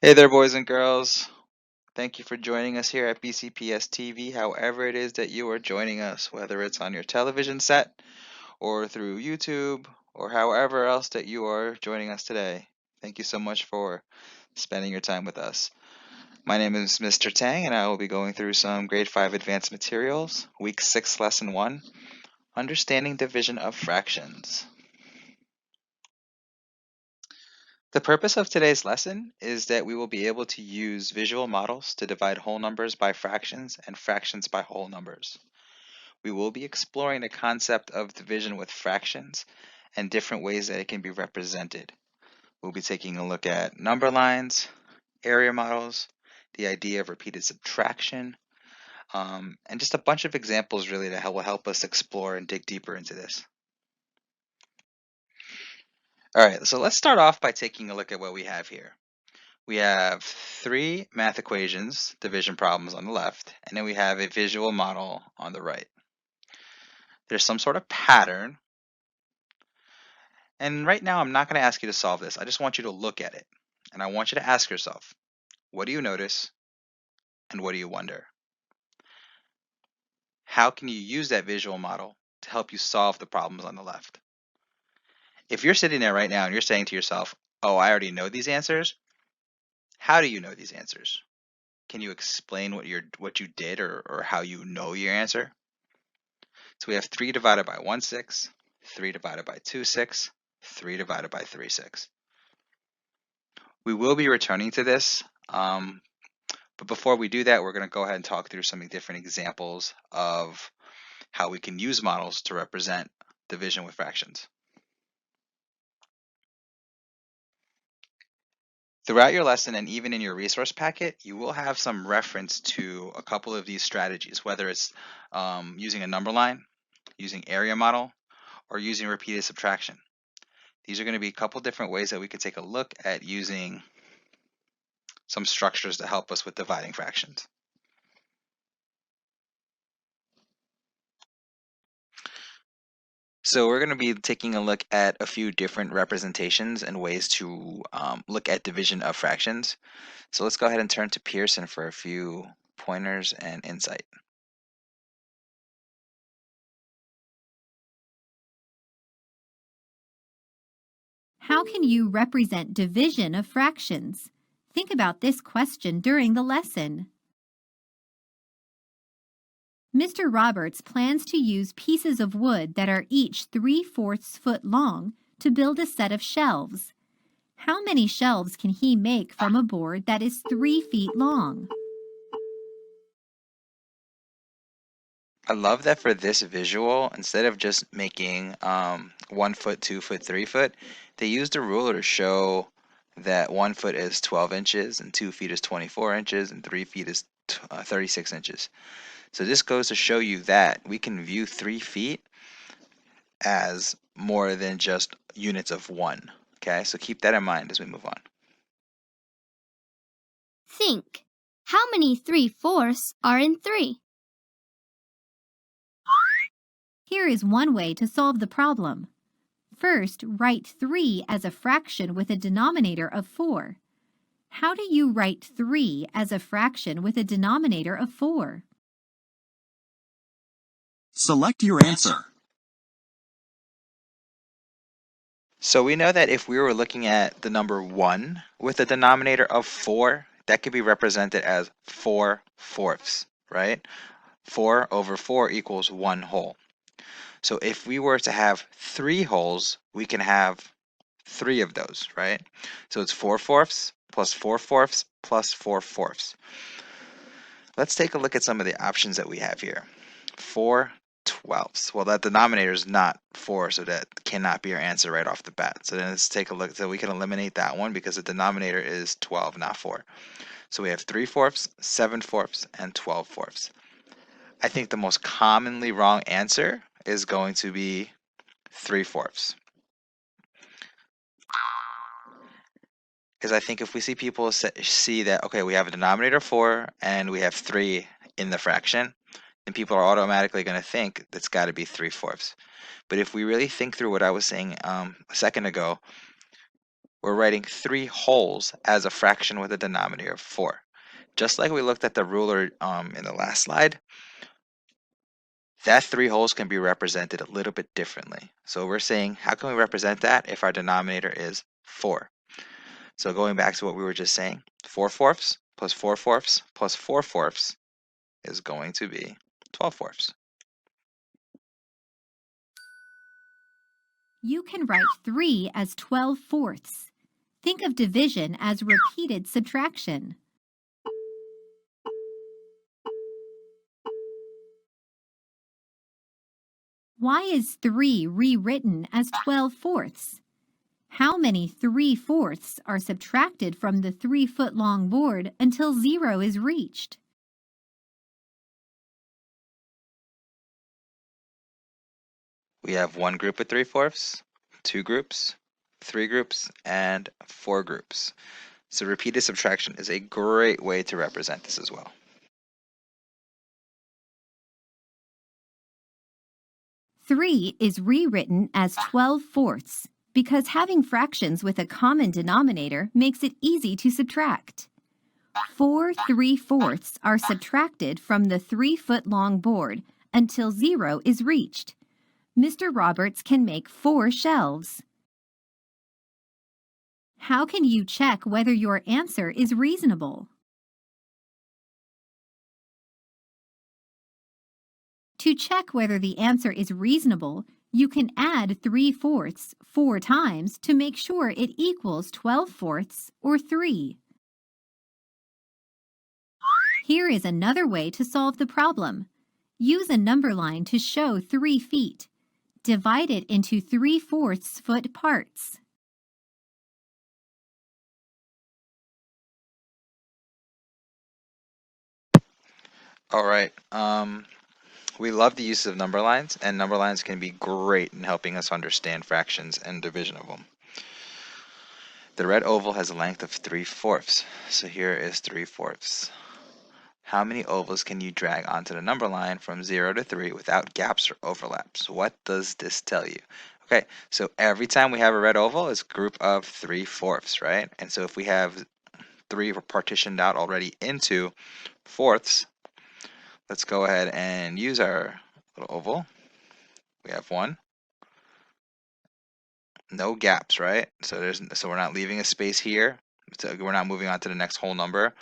Hey there, boys and girls. Thank you for joining us here at BCPS-TV, however it is that you are joining us, whether it's on your television set or through YouTube or however else that you are joining us today. Thank you so much for spending your time with us. My name is Mr. Tang, and I will be going through some Grade 5 Advanced Materials, Week 6, Lesson 1, Understanding Division of Fractions. The purpose of today's lesson is that we will be able to use visual models to divide whole numbers by fractions and fractions by whole numbers. We will be exploring the concept of division with fractions and different ways that it can be represented. We'll be taking a look at number lines, area models, the idea of repeated subtraction, and just a bunch of examples really that will help us explore and dig deeper into this. All right, so let's start off by taking a look at what we have here. We have three math equations, division problems on the left, and then we have a visual model on the right. There's some sort of pattern, and right now I'm not going to ask you to solve this. I just want you to look at it, and I want you to ask yourself, what do you notice, and what do you wonder? How can you use that visual model to help you solve the problems on the left? If you're sitting there right now and you're saying to yourself, oh, I already know these answers, how do you know these answers? Can you explain what you did or how you know your answer? So we have 3 divided by 1 6, 3 divided by 2 6, 3 divided by 3 6. We will be returning to this, but before we do that, we're going to go ahead and talk through some different examples of how we can use models to represent division with fractions. Throughout your lesson and even in your resource packet, you will have some reference to a couple of these strategies, whether it's using a number line, using area model, or using repeated subtraction. These are going to be a couple different ways that we could take a look at using some structures to help us with dividing fractions. So we're going to be taking a look at a few different representations and ways to look at division of fractions. So let's go ahead and turn to Pearson for a few pointers and insight. How can you represent division of fractions? Think about this question during the lesson. Mr. Roberts plans to use pieces of wood that are each 3/4 foot long to build a set of shelves. How many shelves can he make from a board that is 3 feet long? I love that for this visual, instead of just making 1 foot, 2 foot, 3 foot, they used a ruler to show that 1 foot is 12 inches and 2 feet is 24 inches and 3 feet is 36 inches. So this goes to show you that we can view 3 feet as more than just units of 1. Okay, so keep that in mind as we move on. Think, how many 3/4 are in 3? Here is one way to solve the problem. First, write 3 as a fraction with a denominator of 4. How do you write 3 as a fraction with a denominator of 4? Select your answer. So we know that if we were looking at the number 1 with a denominator of 4, that could be represented as 4/4, right? 4 over 4 equals 1 whole. So if we were to have 3 wholes, we can have 3 of those, right? So it's 4/4 plus 4/4 plus 4/4. Let's take a look at some of the options that we have here. 4/12. Well, that denominator is not 4, so that cannot be our answer right off the bat. So then let's take a look. So we can eliminate that one because the denominator is 12, not 4. So we have 3/4, 7/4, and 12/4. I think the most commonly wrong answer is going to be 3/4. Because I think if we see people see that, okay, we have a denominator of 4 and we have 3 in the fraction, then people are automatically going to think that's got to be 3/4. But if we really think through what I was saying a second ago, we're writing 3 wholes as a fraction with a denominator of 4. Just like we looked at the ruler in the last slide, that 3 wholes can be represented a little bit differently. So we're saying, how can we represent that if our denominator is 4? So going back to what we were just saying, 4 fourths plus 4 fourths plus 4 fourths is going to be 12 fourths. You can write 3 as 12 fourths. Think of division as repeated subtraction. Why is 3 rewritten as 12 fourths? How many 3 fourths are subtracted from the 3-foot-long board until 0 is reached? We have 1 group of 3 fourths, 2 groups, 3 groups, and 4 groups. So repeated subtraction is a great way to represent this as well. Three is rewritten as 12 fourths because having fractions with a common denominator makes it easy to subtract. 4 3/4 are subtracted from the 3-foot-long board until 0 is reached. Mr. Roberts can make 4 shelves. How can you check whether your answer is reasonable? To check whether the answer is reasonable, you can add 3/4 4 times to make sure it equals 12 fourths or 3. Here is another way to solve the problem. Use a number line to show 3 feet. Divide it into 3/4 foot parts. All right. We love the use of number lines, and number lines can be great in helping us understand fractions and division of them. The red oval has a length of 3/4, so here is 3/4. How many ovals can you drag onto the number line from 0 to 3 without gaps or overlaps? What does this tell you? Okay, so every time we have a red oval, it's a group of 3/4, right? And so if we have 3 partitioned out already into fourths, let's go ahead and use our little oval. We have 1. No gaps, right? So we're not leaving a space here. So we're not moving on to the next whole number.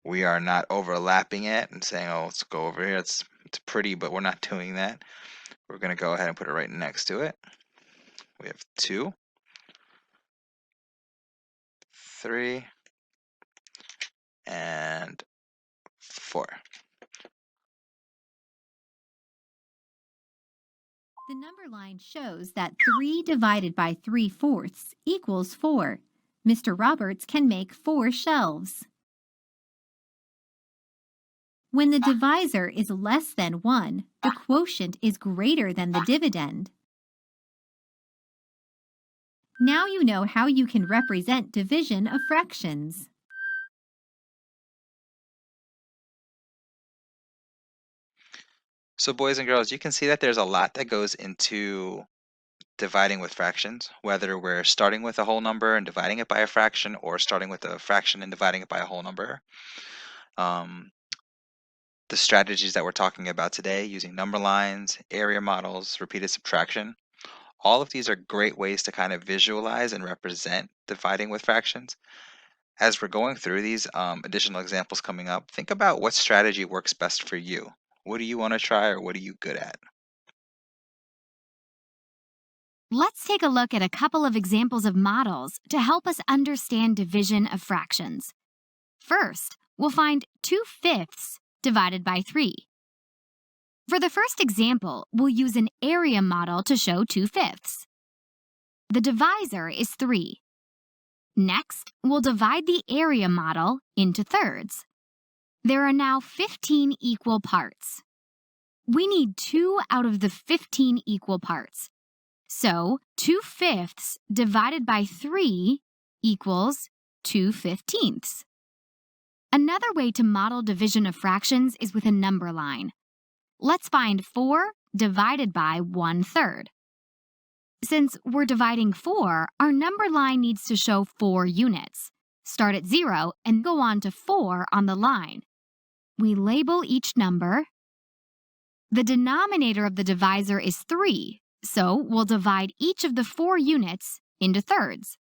We are not overlapping it and saying, oh, let's go over here. It's pretty, but we're not doing that. We're going to go ahead and put it right next to it. We have 2, 3, and 4. The number line shows that 3 divided by 3/4 equals 4. Mr. Roberts can make 4 shelves. When the divisor is less than 1, the quotient is greater than the dividend. Now you know how you can represent division of fractions. So boys and girls, you can see that there's a lot that goes into dividing with fractions, whether we're starting with a whole number and dividing it by a fraction, or starting with a fraction and dividing it by a whole number. The strategies that we're talking about today, using number lines, area models, repeated subtraction, all of these are great ways to kind of visualize and represent dividing with fractions. As we're going through these additional examples coming up, think about what strategy works best for you. What do you want to try, or what are you good at? Let's take a look at a couple of examples of models to help us understand division of fractions. First, we'll find 2/5 divided by 3. For the first example, we'll use an area model to show 2/5. The divisor is 3. Next, we'll divide the area model into thirds. There are now 15 equal parts. We need 2 out of the 15 equal parts. So 2/5 divided by 3 equals 2/15. Another way to model division of fractions is with a number line. Let's find 4 divided by 1/3. Since we're dividing 4, our number line needs to show 4 units. Start at 0 and go on to 4 on the line. We label each number. The denominator of the divisor is 3, so we'll divide each of the 4 units into thirds.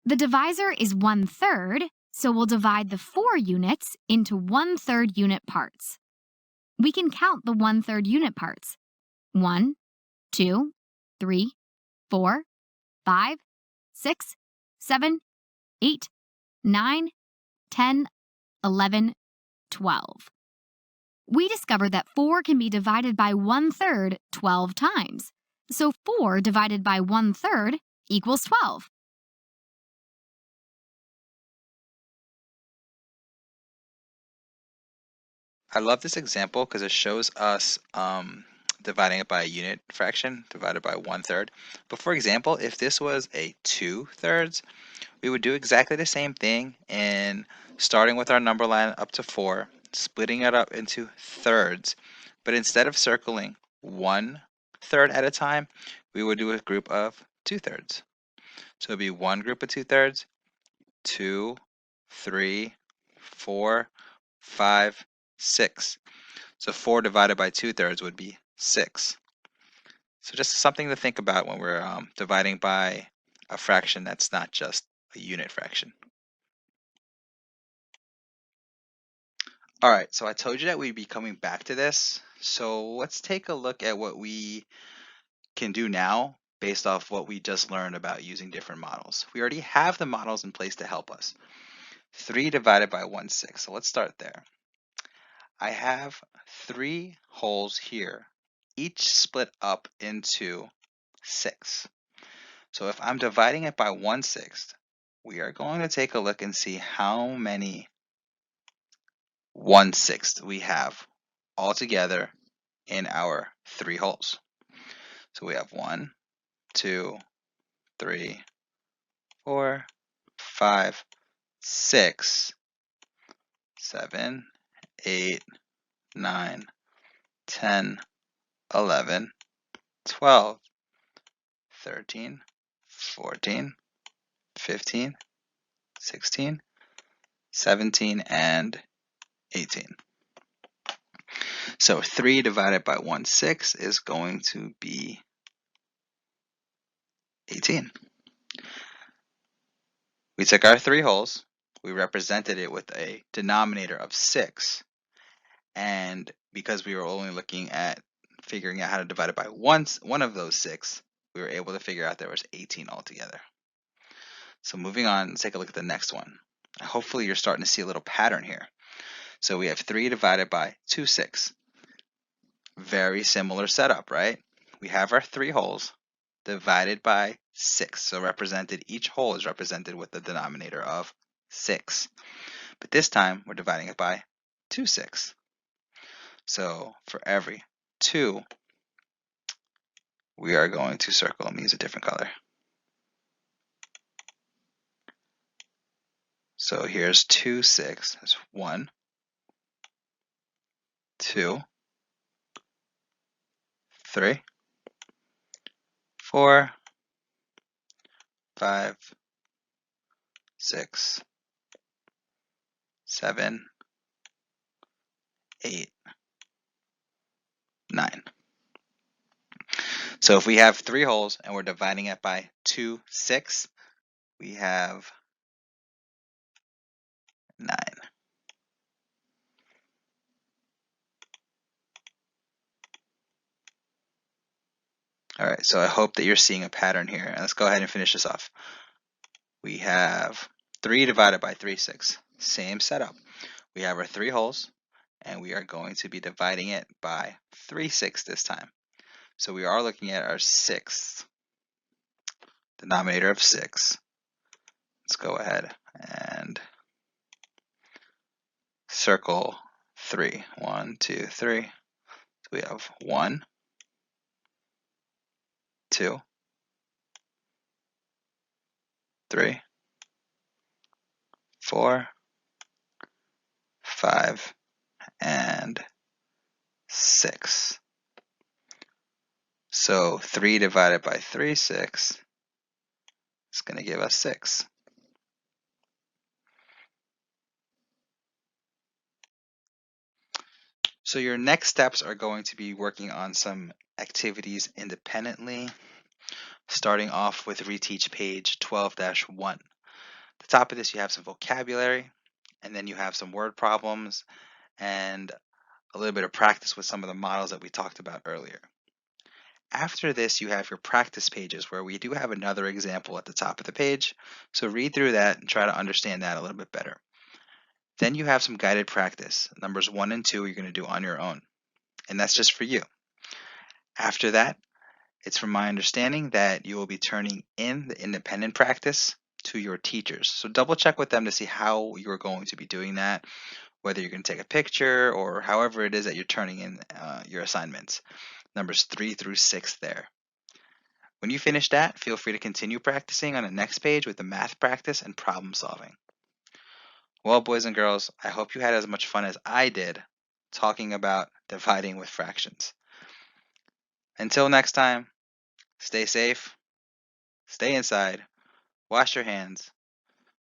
The divisor is 1/3, so we'll divide the 4 units into 1/3 unit parts. We can count the 1/3 unit parts. 1, 2, 3, 4, 5, 6, 7, 8, 9, 10, 11, 12. We discovered that 4 can be divided by 1/3 12 times. So 4 divided by 1/3 equals 12. I love this example because it shows us dividing it by a unit fraction divided by 1/3. But for example, if this was a 2/3, we would do exactly the same thing and starting with our number line up to 4, splitting it up into thirds. But instead of circling 1/3 at a time, we would do a group of 2/3. So it'd be one group of 2/3, 2, 3, 4, 5, 6. So 4 divided by 2/3 would be 6. So just something to think about when we're dividing by a fraction that's not just a unit fraction. All right, so I told you that we'd be coming back to this. So let's take a look at what we can do now based off what we just learned about using different models. We already have the models in place to help us. 3 divided by 1/6. So let's start there. I have 3 wholes here, each split up into 6. So if I'm dividing it by 1/6, we are going to take a look and see how many 1/6 we have all together in our 3 wholes. So we have 1, 2, 3, 4, 5, 6, 7, 8, 9, 10, 11, 12, 13, 14, 15, 16, 17, and 18. So 3 divided by 1/6 is going to be 18. We took our 3 wholes, we represented it with a denominator of 6, and because we were only looking at figuring out how to divide it by one of those 6, we were able to figure out there was 18 altogether. So moving on, let's take a look at the next one. Hopefully you're starting to see a little pattern here. So we have 3 divided by 2/6. Very similar setup, right? We have our 3 wholes divided by 6. So each whole is represented with the denominator of 6. But this time we're dividing it by 2/6. So for every 2, we are going to circle. Let me use a different color. So here's 2/6. That's 1, 2, 3, 4, 5, 6, 7, 8, 9. So if we have 3 wholes and we're dividing it by 2/6, we have 9. All right, so I hope that you're seeing a pattern here. And let's go ahead and finish this off. We have 3 divided by 3/6. Same setup. We have our 3 wholes, and we are going to be dividing it by 3/6 this time. So we are looking at our 6th denominator of 6. Let's go ahead and circle 3. 1, 2, 3. So we have 1, 2, 3, 4, 5, and 6. So 3 divided by 3 6 is going to give us 6. So your next steps are going to be working on some activities independently, starting off with reteach page 12-1. At the top of this, you have some vocabulary, and then you have some word problems and a little bit of practice with some of the models that we talked about earlier. After this, you have your practice pages where we do have another example at the top of the page. So read through that and try to understand that a little bit better. Then you have some guided practice. Numbers 1 and 2 you're going to do on your own. And that's just for you. After that, it's from my understanding that you will be turning in the independent practice to your teachers. So double check with them to see how you're going to be doing that, whether you're going to take a picture or however it is that you're turning in your assignments. Numbers 3 through 6 there. When you finish that, feel free to continue practicing on the next page with the math practice and problem solving. Well, boys and girls, I hope you had as much fun as I did talking about dividing with fractions. Until next time, stay safe, stay inside, wash your hands,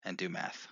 and do math.